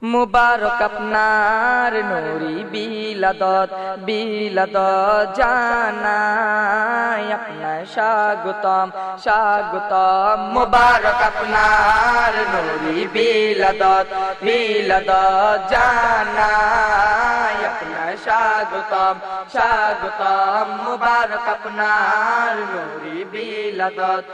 মুবারক আপনার নুরি বিলাদত জানাই আপনার স্বাগতম স্বাগতম। মুবারক আপনার নুরি বিলাদত জানাই আপনার স্বাগতম স্বাগতম। মুবারক আপনার নুরি বিলাদত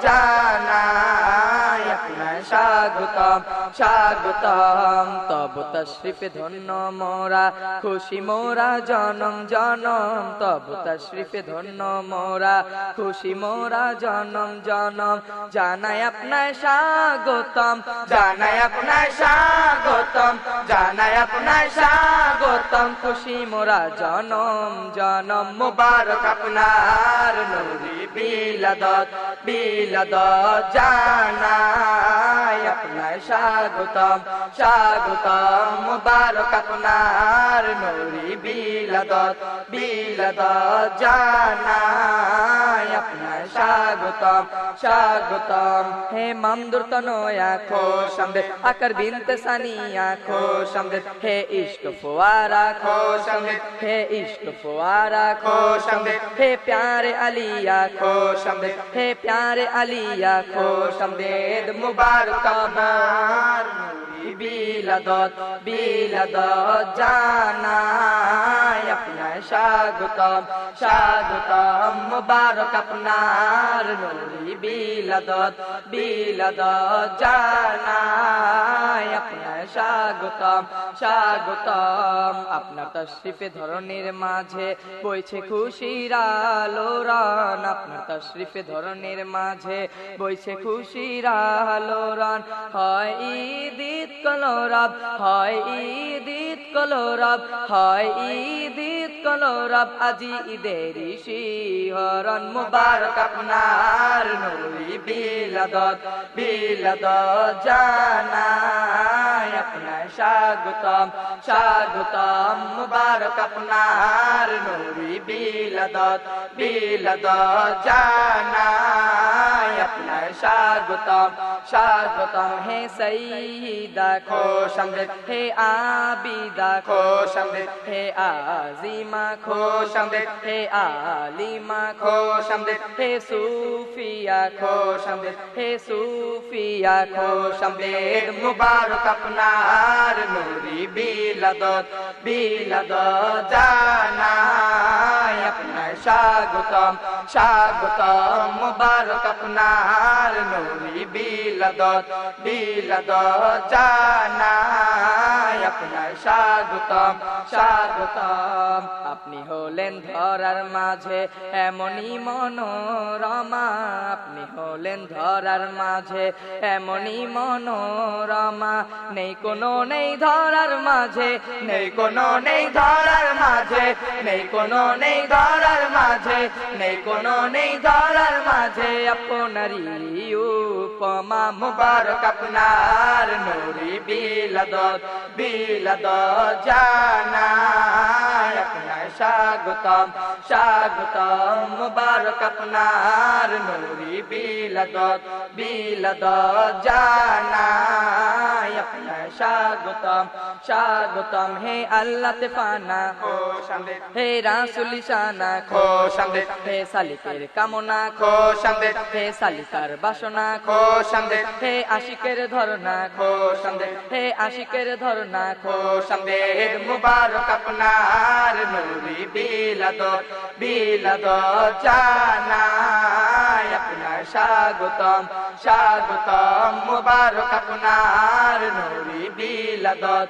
জানাই আপনার স্বাগতম স্বাগতম। তব তশরিফে ধন্য মোরা খুশি মোরা জনম জনম। তব তশরিফে ধন্য মোরা খুশি মোরা জনম জনম। জানাই আপনার স্বাগতম জানাই আপনার স্বাগতম জানাই আপনার স্বাগতম। খুশি মোরা জনম জনম। মুবারক আপনার নুরি বিলাদত জানাই আপনার স্বাগতম স্বাগতম। মুবারক আপনার নুরি বিলাদত জানাই আপনার স্বাগতম স্বাগতম। হে মামদুর তনয়া খোশ আমদেদ আকার বিনতে সানিয়া খোশ আমদেদ। হে ইশক ফুয়ারা খোশ আমদেদ হে ইশক ফুয়ারা খোশ আমদেদ। হে প্यारे अलिया খোশ আমদেদ হে प्यारे अलिया খোশ আমদেদ। মুবারক আপনার নুরি বিলাদত জানাই আপনার স্বাগতম স্বাগতম। মুবারক আপনার নুরি বিলাদত জানাই আপনার স্বাগতম স্বাগতম। আপনার তশরিফে ধরনের মাঝে বইছে খুশির আলোড়ন। আপনার তশরিফে ধরনের মাঝে বইছে খুশির আলোড়ন। হয় ঈদ ঈদ কলরব হয় ঈদ ঈদ কলরব হয় ঈদ ঈদ কলরব। আজি ঈদেরই শিহরণ। মুবারক আপনার নুরি বিলাদত জানাই আপনার স্বাগতম স্বাগতম। মুবারক আপনার নুরি বিলাদত জানাই আপনার স্বাগতম স্বাগতম। হে সঈদা খোশ আমদেদ হে আবিদা খোশ আমদেদ হে আজিমা খোশ আমদেদ হে আলিমা খোশ আমদেদ। হে সুফিয়া খোশ আমদেদ হে সুফিয়া খোশ আমদেদ। মুবারক আপনার নুরি বিলাদত জানাই আপনার স্বাগতম স্বাগতম। মুবারক আপনার নুরি বিলাদত জানাই আপনার স্বাগতম স্বাগতম। আপনি হলেন ধরার মাঝে এমনই মনোরমা। আপনি হলেন ধরার মাঝে এমনই মনোরমা। নেই কোনো নেই ধরার মাঝে নেই কোনো নেই ধরার মাঝে নেই কোনো নেই ধরার মাঝে নেই কোনো নেই ধরার মাঝে। আপনারই উপমা। মুবারক আপনার নুরি বিলাদত জানাই আপনার স্বাগতম স্বাগতম। মুবারক আপনার নুরি বিলাদত জানাই আপনার স্বাগতম স্বাগতম। হে আল্লাহ তেফানা খোশ আমদেদ হে রাসূল শানা খোশ আমদেদ হে সালিকের কামনা খোশ আমদেদ হে সালিকার বাসনা খোশ আমদেদ। হে আশিকের ধরনা খোশ আমদেদ হে আশিকের ধরনা খোশ আমদেদ। মুবারক আপনার নুরি বিলাদত জানাই আপনার স্বাগতম স্বাগতম। মুবারক আপনার নুরি বিলাদত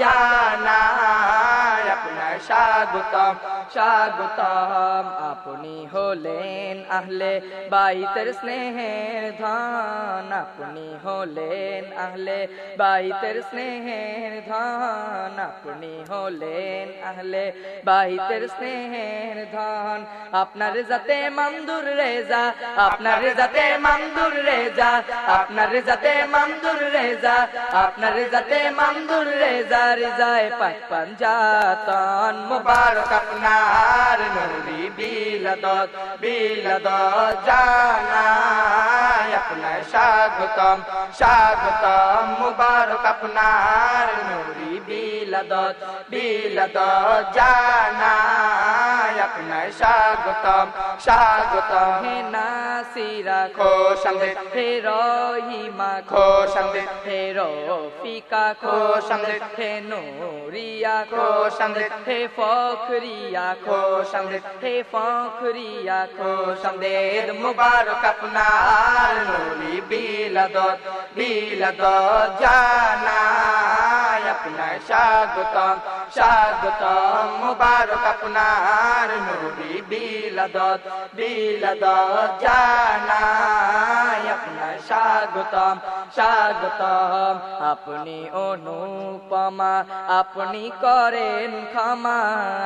জানাই আপনার স্বাগতম স্বাগতম। আপনি হলেন আহলে বাইতের স্নেহের ধন। আপনি হলেন আহলে বাইতের স্নেহের ধন। আপনি হলেন আহলে বাইতের স্নেহের ধন। আপনার যাতে মামদুর রেজা আপনার যাতে মামদুর রেজা আপনার যাতে মামদুর রেজা আপনার যাতে মামদুর রেজা রেজায় পাক পাঞ্জাতন। জীবন মুবারক আপনার নুরি বিলাদত বিলাদত জানাই আপনার স্বাগতম স্বাগতম মুবারক আপনার নুরি বিলাদত বিলাদত জানাই আপনার স্বাগতম স্বাগতম হে নাসিরা খোশামদেদ হে রহিমা খোশামদেদ হে রফিকা খোশামদেদ হে নূরিয়া খোশামদেদ হে ফখরিয়া খোশামদেদ হে ফখরিয়া খোশামদেদ মুবারক আপনার নুরি বিলাদত বিলাদত জানাই আপনার স্বাগতম স্বাগতম মুবারক আপনার নুরি বিলাদত বিলাদত জানাই আপনার স্বাগতম স্বাগতম আপনি অনুপমা আপনি করেন ক্ষমা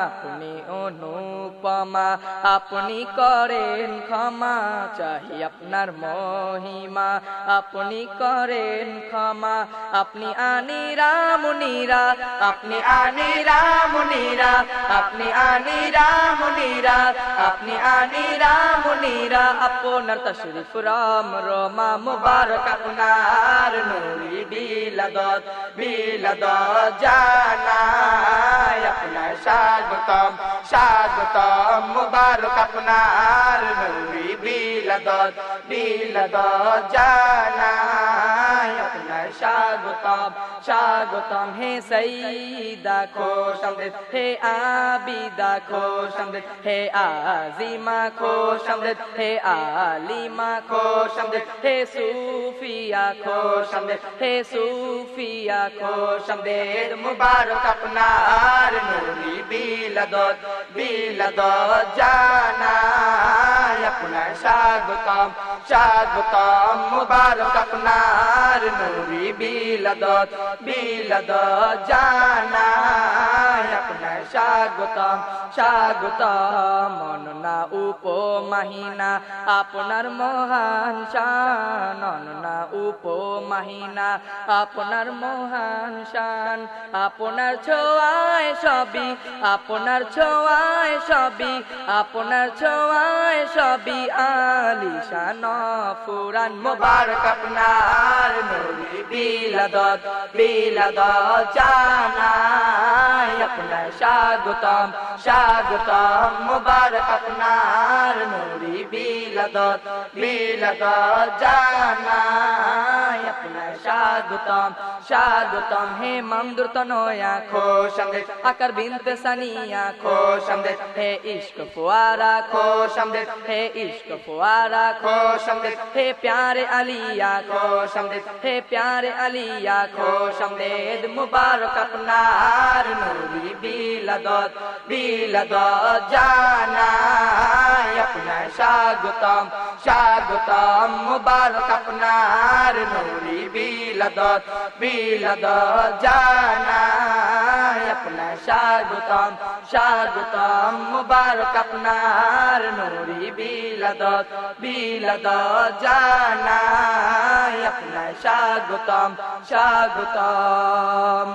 আপনি অনুপমা আপনি করেন ক্ষমা চাহি আপনার মহিমা আপনি করেন ক্ষমা আপনি আনিরা মুনিরা আপনি আনিরা মুনিরা আপনি আনিরা মুনিরা আপনি আনিরা মুনিরা আপনার তশরিফ রাম রমা মুবারক আপনার নুরি বিলাদত বিলাদত জানাই আপনার স্বাগতম স্বাগতম মুবারক আপনার নুরি বিলাদত বিলাদত জানাই আপনার স্বাগতম স্বাগতম হে সঈদা খোশামদেদ হে আবিদা খোশামদেদ হে আজিমা খোশামদেদ হে আলিমা খোশামদেদ হে সুফিয়া খোশামদেদ হে সুফিয়া খোশামদেদ মুবারক আপনার নুরি বিলাদত বিলাদত জানাই আপনার স্বাগতম স্বাগতম মুবারক আপনার নুরি বিলাদত বিলাদত জানাই আপনার স্বাগতম স্বাগতম অননা উপমাহিনা আপনার মহান শান অননা উপমাহিনা আপনার মহান শান আপনার ছোঁয়ায় সবই আপনার ছোঁয়ায় সবই আপনার ছোঁয়ায় সবই আলিশান ফুরান মুবারক আপনার নুরি বিলাদত বিলাদত জানাই আপনার স্বাগতম স্বাগতম মুবারক আপনার নুরি বিলাদত বিলাদত জানাই আপনার স্বাগতম স্বাগতম হে মমদুর তনয়া খোশামদেদ আকার বিনতে সানিয়া খোশামদেদ হে ইশক ফুয়ারা খোশামদেদ হে ইশক ফুয়ারা খোশামদেদ হে প্যারে আলিয়া খোশামদেদ হে প্যারে আলিয়া খোশামদেদ মুবারক আপনার নুরি বিলাদত বিলাদত জানাই আপনার স্বাগতম স্বাগতম মুবারক আপনার নুরি বিলাদত বিলাদত জানাই আপনার স্বাগতম স্বাগতম মুবারক আপনার নুরি বিলাদত বিলাদত জানাই আপনার স্বাগতম স্বাগতম